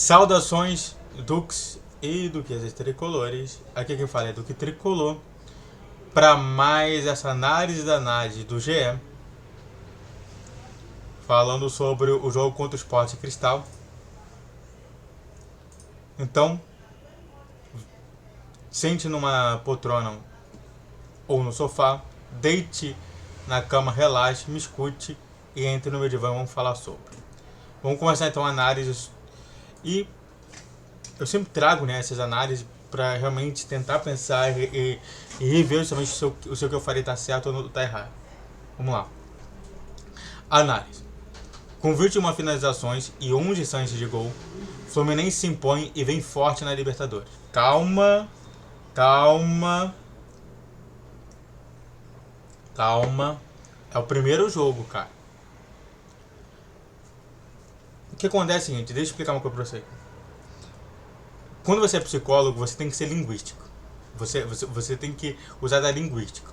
Saudações, Dux e Duquesas Tricolores. Aqui quem fala é Duque Tricolor. Para mais essa análise da análise do GE, falando sobre o jogo contra o Sport Cristal. Então, sente numa poltrona ou no sofá, deite na cama, relaxe, me escute e entre no meu divã, vamos falar sobre. Vamos começar então a análise. E eu sempre trago, né, essas análises para realmente tentar pensar e rever justamente se o que eu farei está certo ou está errado. Vamos lá. Análise. Com 21 finalizações e 11 chances de gol, Fluminense se impõe e vem forte na Libertadores. Calma. É o primeiro jogo, cara. O que acontece é o seguinte, deixa eu explicar uma coisa pra você. Quando você é psicólogo, você tem que ser linguístico. Você tem que usar da linguística.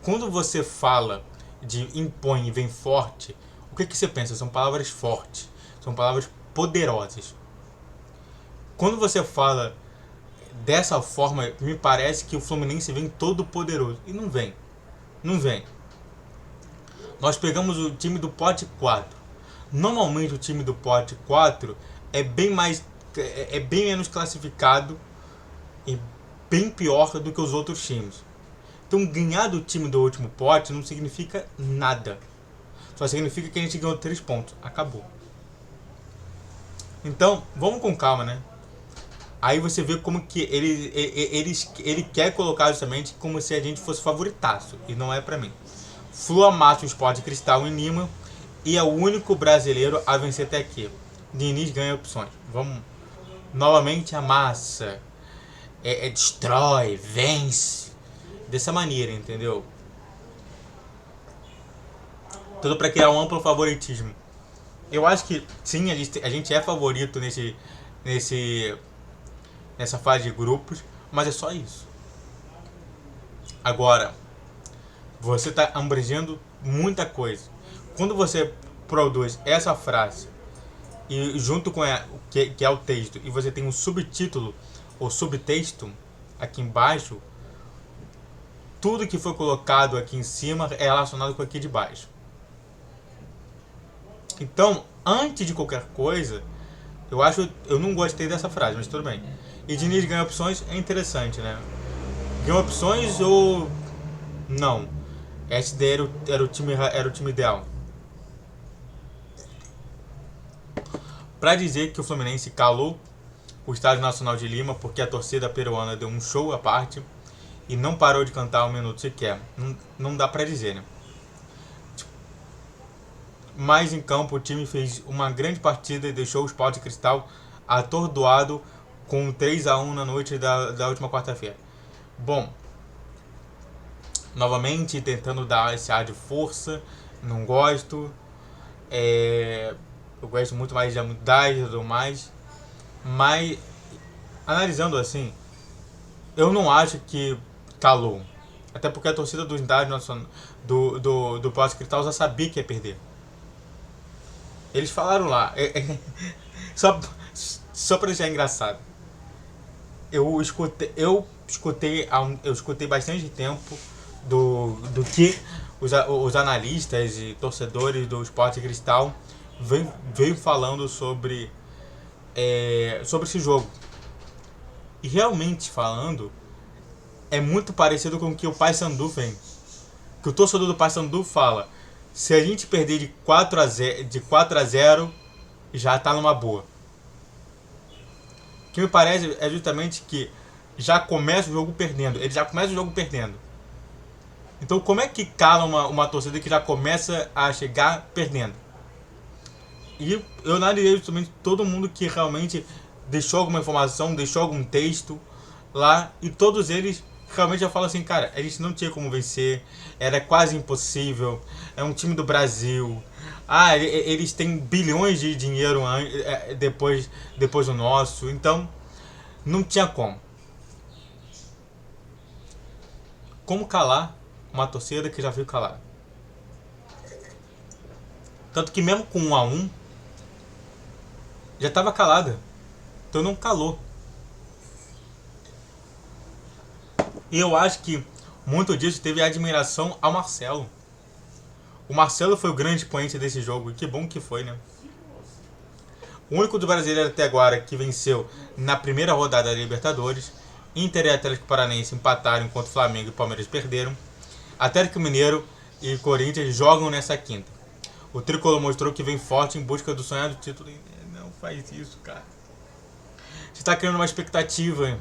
Quando você fala de impõe e vem forte, o que você pensa? São palavras fortes, são palavras poderosas. Quando você fala dessa forma, me parece que o Fluminense vem todo poderoso. E não vem. Nós pegamos o time do pote 4. Normalmente o time do pote 4 é bem menos classificado e bem pior do que os outros times. Então ganhar do time do último pote não significa nada. Só significa que a gente ganhou 3 pontos. Acabou. Então, vamos com calma, né? Aí você vê como que ele quer colocar justamente como se a gente fosse favoritaço. E não é pra mim. Flu amassa o Sport Cristal em Lima e é o único brasileiro a vencer até aqui. Diniz ganha opções. Vamos. Novamente amassa. Destrói, vence. Dessa maneira, entendeu? Tudo pra criar um amplo favoritismo. Eu acho que sim, a gente é favorito nessa fase de grupos, mas é só isso. Agora, você está abrangendo muita coisa. Quando você produz essa frase e junto com que é o texto, e você tem um subtítulo ou subtexto aqui embaixo, tudo que foi colocado aqui em cima é relacionado com aqui de baixo. Então, antes de qualquer coisa, eu não gostei dessa frase, mas tudo bem. E Diniz ganha opções é interessante, né? Ganha opções ou não? Esse daí era o time ideal. Para dizer que o Fluminense calou o Estádio Nacional de Lima porque a torcida peruana deu um show à parte e não parou de cantar um minuto sequer. Não dá para dizer, né? Mas em campo o time fez uma grande partida e deixou o Sport Cristal atordoado com 3-1 na noite da última quarta-feira. Bom, novamente tentando dar esse ar de força, não gosto. Eu gosto muito mais de amizade e tudo mais. Mas, analisando assim, eu não acho que calou. Até porque a torcida do do Sport Cristal já sabia que ia perder. Eles falaram lá. Só pra deixar engraçado. Eu escutei bastante tempo do que os analistas e torcedores do Sport Cristal veio falando sobre esse jogo. E realmente falando, é muito parecido com o que o Paysandu vem. Que o torcedor do Paysandu fala: se a gente perder de 4-0 já tá numa boa. O que me parece é justamente que já começa o jogo perdendo. Ele já começa o jogo perdendo. Então como é que cala uma torcida que já começa a chegar perdendo? E eu analisei justamente todo mundo que realmente deixou alguma informação, deixou algum texto lá, e todos eles realmente já falam assim: cara, a gente não tinha como vencer, era quase impossível, é um time do Brasil, eles têm bilhões de dinheiro depois do nosso, então não tinha como. Como calar uma torcida que já veio calada? Tanto que mesmo com 1-1 já estava calada. Então não calou. E eu acho que muito disso teve admiração ao Marcelo. O Marcelo foi o grande expoente desse jogo. E que bom que foi, né? O único do brasileiro até agora que venceu na primeira rodada da Libertadores. Inter e Atlético Paranaense empataram enquanto Flamengo e Palmeiras perderam. Atlético Mineiro e Corinthians jogam nessa quinta. O Tricolor mostrou que vem forte em busca do sonhado título. Não faz isso, cara. Você está criando uma expectativa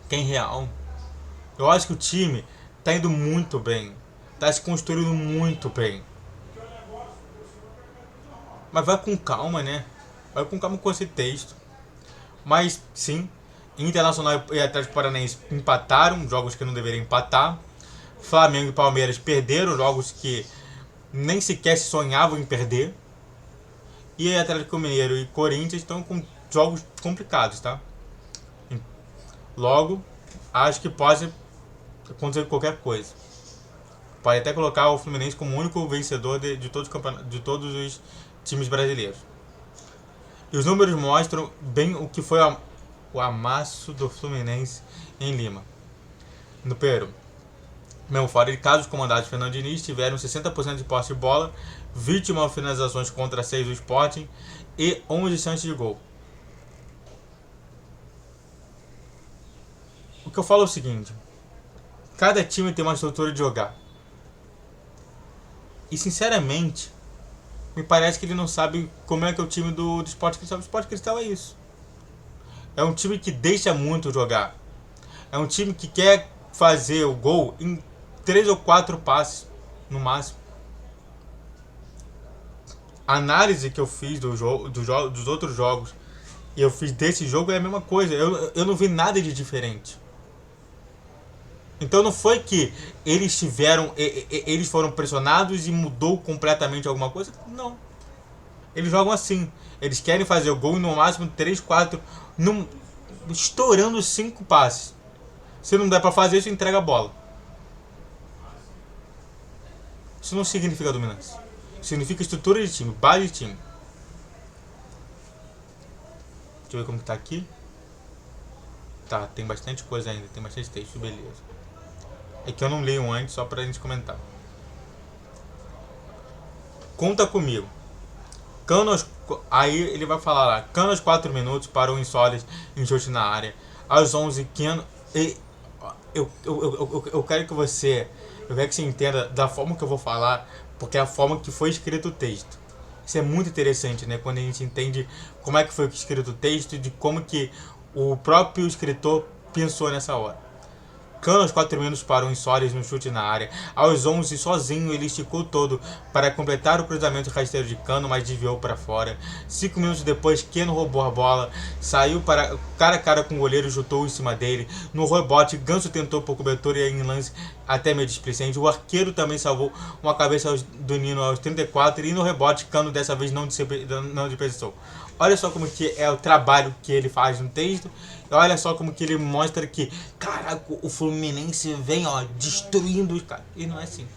que é irreal. Eu acho que o time está indo muito bem. Está se construindo muito bem. Mas vai com calma, né? Vai com calma com esse texto. Mas, sim, Internacional e Atlético Paranaense empataram jogos que não deveriam empatar. Flamengo e Palmeiras perderam jogos que nem sequer se sonhavam em perder. E Atlético Mineiro e Corinthians estão com jogos complicados, tá? Logo, acho que pode acontecer qualquer coisa. Pode até colocar o Fluminense como o único vencedor de todos os times brasileiros. E os números mostram bem o que foi o amasso do Fluminense em Lima, no Peru. Mesmo fora de casa, os comandados Fernando Diniz tiveram 60% de posse de bola, 21 finalizações contra 6 do Sporting e 11 chances de gol. O que eu falo é o seguinte: cada time tem uma estrutura de jogar. E sinceramente, me parece que ele não sabe como é que é o time do Sport Cristal. O Sport Cristal é isso. É um time que deixa muito jogar. É um time que quer fazer o gol em 3 ou 4 passes, no máximo. A análise que eu fiz dos outros jogos e eu fiz desse jogo é a mesma coisa. Eu não vi nada de diferente. Então não foi que eles foram pressionados e mudou completamente alguma coisa. Não. Eles jogam assim. Eles querem fazer o gol no máximo 3, 4, estourando 5 passes. Se não der pra fazer isso, entrega a bola. Isso não significa dominância. Significa estrutura de time, base de time. Deixa eu ver como que tá aqui. Tá, tem bastante coisa ainda, tem bastante texto, beleza. É que eu não leio antes, só pra gente comentar. Conta comigo. Aí ele vai falar lá. Cano aos 4 minutos, parou em Solis, em chute na área. Aos 11, Keno. Eu quero que você entenda da forma que eu vou falar, porque é a forma que foi escrito o texto. Isso é muito interessante, né? Quando a gente entende como é que foi escrito o texto e de como que o próprio escritor pensou nessa hora. Cano aos 4 minutos parou em Solis no chute na área. Aos 11, sozinho, ele esticou todo para completar o cruzamento rasteiro de Cano, mas desviou para fora. 5 minutos depois, Keno roubou a bola, saiu para cara a cara com o goleiro e chutou em cima dele. No rebote, Ganso tentou por cobertura e em lance até meio displicente. O arqueiro também salvou uma cabeça do Nino aos 34 e no rebote, Cano dessa vez não desperdiçou. Olha só como que é o trabalho que ele faz no texto. Olha só como que ele mostra que, caraca, o Fluminense vem, ó, destruindo os caras. E não é assim.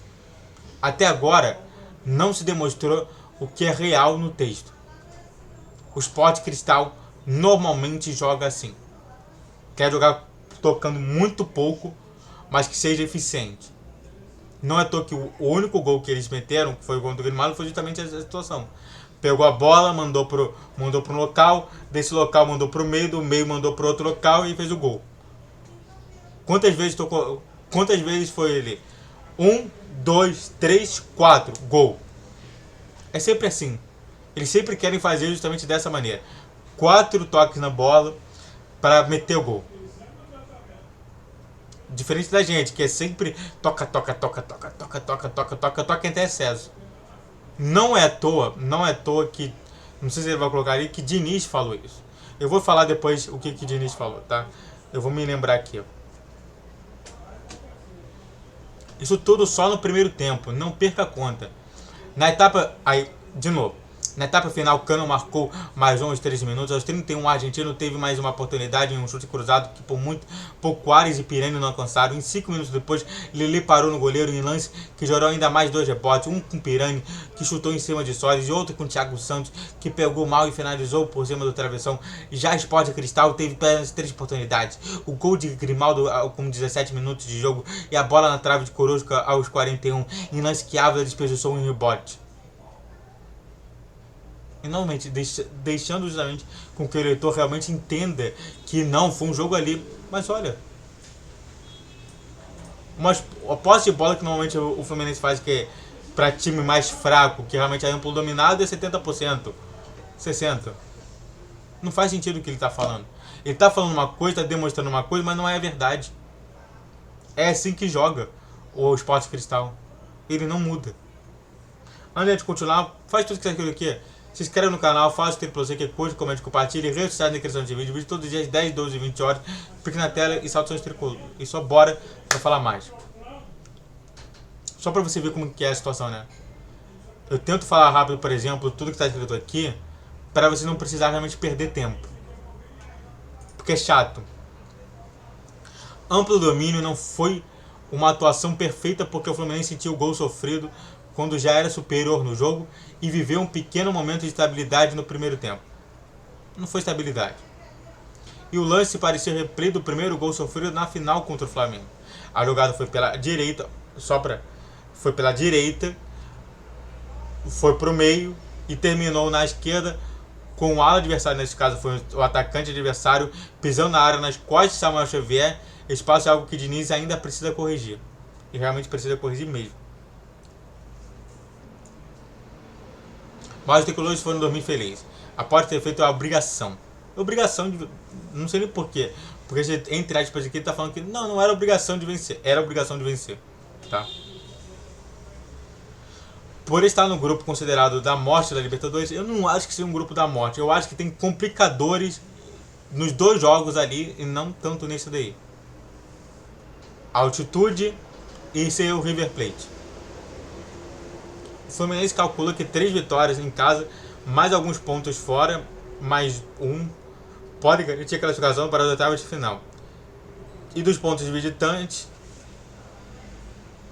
Até agora, não se demonstrou o que é real no texto. O Sport Cristal normalmente joga assim. Quer jogar tocando muito pouco, mas que seja eficiente. Não é à toa que o único gol que eles meteram, que foi o gol do Grimaldo, foi justamente essa situação. Pegou a bola, mandou pro um local, desse local mandou pro meio, do meio mandou pro outro local e fez o gol. Quantas vezes foi ele? 1, 2, 3, 4, gol. É sempre assim. Eles sempre querem fazer justamente dessa maneira. 4 toques na bola para meter o gol. Diferente da gente, que é sempre toca até excesso. Não é à toa que, não sei se ele vai colocar ali, que Diniz falou isso. Eu vou falar depois o que Diniz falou, tá? Eu vou me lembrar aqui, ó. Isso tudo só no primeiro tempo, não perca a conta. Na etapa, aí, de novo, Na etapa final, Cano marcou mais 11, 13 minutos. Aos 31, o argentino teve mais uma oportunidade em um chute cruzado que por muito pouco Ares e Pirani não alcançaram. Em 5 minutos depois, Lili parou no goleiro em lance que gerou ainda mais 2 rebotes. Um com Pirani, que chutou em cima de Soares, e outro com Thiago Santos, que pegou mal e finalizou por cima do travessão. Já Sport Cristal teve apenas 3 oportunidades. O gol de Grimaldo com 17 minutos de jogo e a bola na trave de Corosca aos 41, em lance que Ávila desperdiçou um rebote. E normalmente deixando justamente com que o eleitor realmente entenda que não foi um jogo ali. Mas olha, a posse de bola que normalmente o Fluminense faz, que é para time mais fraco, que realmente é amplo dominado, é 70%, 60%. Não faz sentido o que ele está falando. Ele está falando uma coisa, está demonstrando uma coisa, mas não é a verdade. É assim que joga o Sport Cristal. Ele não muda. Antes de continuar, faz tudo que você quer aqui. Se inscreve no canal, faça o que você quer, curte, comente, compartilhe, redes sociais na descrição de vídeo todos os dias, 10, 12 e 20 horas. Clique na tela e salta o tricolor. E só bora pra falar mais. Só pra você ver como que é a situação, né? Eu tento falar rápido, por exemplo, tudo que tá escrito aqui, para você não precisar realmente perder tempo. Porque é chato. Amplo domínio não foi uma atuação perfeita, porque o Fluminense sentiu o gol sofrido quando já era superior no jogo e viveu um pequeno momento de estabilidade no primeiro tempo. Não foi estabilidade. E o lance parecia replay do primeiro gol sofrido na final contra o Flamengo. A jogada foi pela direita, foi pela direita, foi pro meio e terminou na esquerda com o ala adversário, nesse caso foi o atacante adversário, pisando na área nas costas de Samuel Xavier. Espaço é algo que Diniz ainda precisa corrigir. E realmente precisa corrigir mesmo. Mas os tricolores foram dormir felizes. Após ter feito a obrigação. Obrigação de... Não sei nem porquê. Porque, entre aspas, aqui ele tá falando que não era obrigação de vencer. Era obrigação de vencer. Tá? Por estar no grupo considerado da morte da Libertadores, eu não acho que seja um grupo da morte. Eu acho que tem complicadores nos 2 jogos ali e não tanto nesse daí. Altitude e ser o River Plate. O Fluminense calcula que 3 vitórias em casa, mais alguns pontos fora, mais um, pode garantir a classificação para as oitavas de final. E dos pontos de visitantes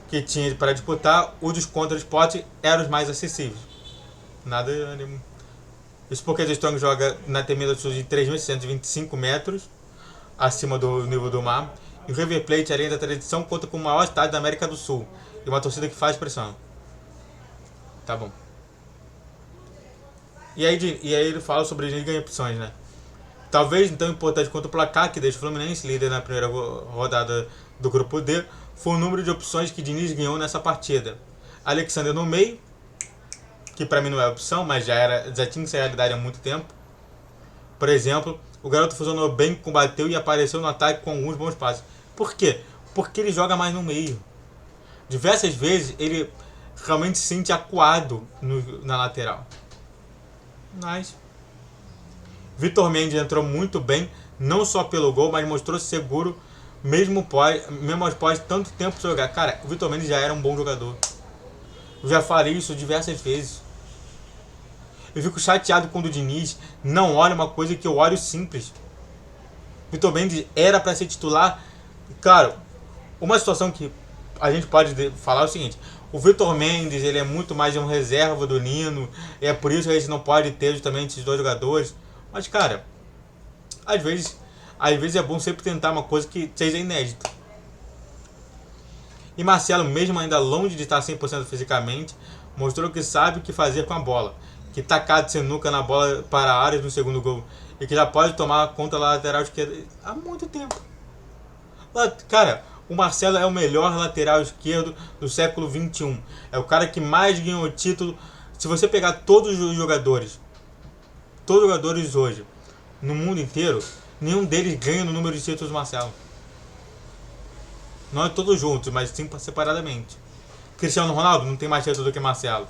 que tinha para disputar, os dos contra o Sport eram os mais acessíveis. Nada. Isso porque a Strong joga na temida de 3.625 metros acima do nível do mar. E o River Plate, além da tradição, conta com o maior estádio da América do Sul e uma torcida que faz pressão. Tá bom. E aí ele fala sobre as ganhar opções, né? Talvez tão importante quanto o placar que deixa o Fluminense líder na primeira rodada do grupo D foi o número de opções que Diniz ganhou nessa partida. Alexander no meio, que pra mim não é opção, mas já tinha essa realidade há muito tempo. Por exemplo, o garoto funcionou bem, combateu e apareceu no ataque com alguns bons passes. Por quê? Porque ele joga mais no meio. Diversas vezes ele realmente se sente acuado na lateral. Mas Vitor Mendes entrou muito bem, não só pelo gol, mas mostrou-se seguro mesmo após tanto tempo jogar. Cara, o Vitor Mendes já era um bom jogador. Eu já falei isso diversas vezes. Eu fico chateado quando o Diniz não olha uma coisa que eu olho simples. Vitor Mendes era para ser titular. Claro, uma situação que a gente pode falar é o seguinte: o Vitor Mendes, ele é muito mais um reserva do Nino, é por isso que a gente não pode ter justamente esses 2 jogadores. Mas, cara, às vezes é bom sempre tentar uma coisa que seja inédita. E Marcelo, mesmo ainda longe de estar 100% fisicamente, mostrou que sabe o que fazer com a bola, que tacar de sinuca na bola para a área no segundo gol e que já pode tomar conta da lateral esquerda há muito tempo. Cara, o Marcelo é o melhor lateral esquerdo do século XXI. É o cara que mais ganhou título. Se você pegar todos os jogadores hoje no mundo inteiro, nenhum deles ganha no número de títulos do Marcelo. Não é todos juntos, mas sim separadamente. Cristiano Ronaldo não tem mais título do que Marcelo.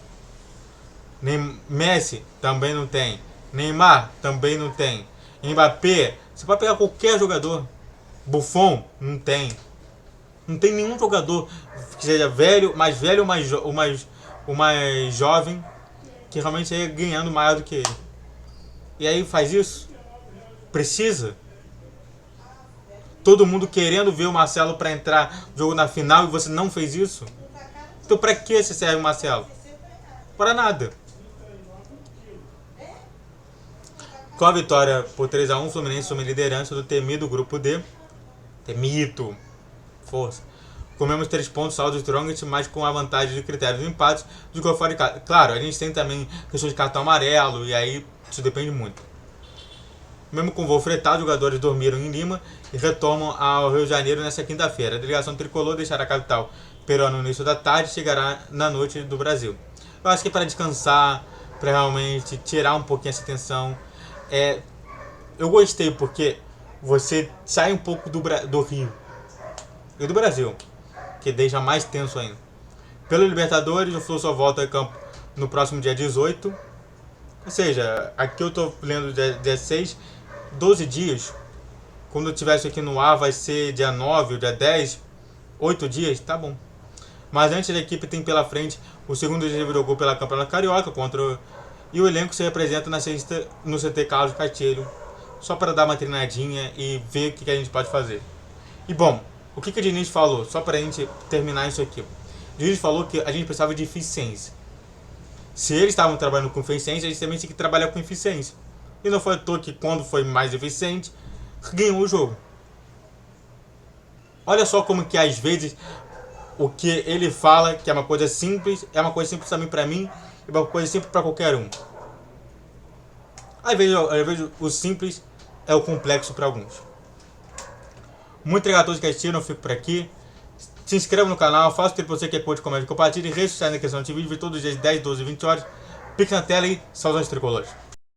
Messi também não tem. Neymar também não tem. Mbappé, você pode pegar qualquer jogador. Buffon não tem. Não tem nenhum jogador que seja velho ou mais jovem que realmente é ganhando maior do que ele. E aí faz isso? Precisa? Todo mundo querendo ver o Marcelo para entrar no jogo na final e você não fez isso? Então pra que você serve o Marcelo? Para nada. Com a vitória por 3-1, o Fluminense assume a liderança do temido grupo D. Temido. Força. Comemos 3 pontos, saldo strongest, mas com a vantagem de critérios de empates do gol fora de casa. Claro, a gente tem também questões de cartão amarelo, e aí isso depende muito. Mesmo com o voo fretado, os jogadores dormiram em Lima e retomam ao Rio de Janeiro nesta quinta-feira. A delegação tricolor deixará a capital peruana no início da tarde e chegará na noite do Brasil. Eu acho que é para descansar, para realmente tirar um pouquinho essa tensão. Eu gostei porque você sai um pouco do Rio e do Brasil, que deixa mais tenso ainda. Pelo Libertadores, o Flu só volta a campo no próximo dia 18. Ou seja, aqui eu tô lendo dia 6, 12 dias. Quando eu tiver isso aqui no ar, vai ser dia 9 ou dia 10, 8 dias, tá bom. Mas antes, a equipe tem pela frente o segundo dia de jogou pela Campeonato Carioca e o elenco se representa na sexta no CT Carlos Castilho, só para dar uma treinadinha e ver o que a gente pode fazer. E bom, o que o Diniz falou? Só para a gente terminar isso aqui. O Diniz falou que a gente precisava de eficiência. Se eles estavam trabalhando com eficiência, a gente também tinha que trabalhar com eficiência. E não foi à toa que quando foi mais eficiente, ganhou o jogo. Olha só como que às vezes o que ele fala que é uma coisa simples também para mim e uma coisa simples para qualquer um. Às vezes o simples é o complexo para alguns. Muito obrigado a todos que assistiram, eu fico por aqui. Se inscreva no canal, faça o que você quer, curte, comente, compartilhe, redes sociais na questão de vídeo todos os dias 10, 12, 20 horas. Pique na tela e saudações tricolores.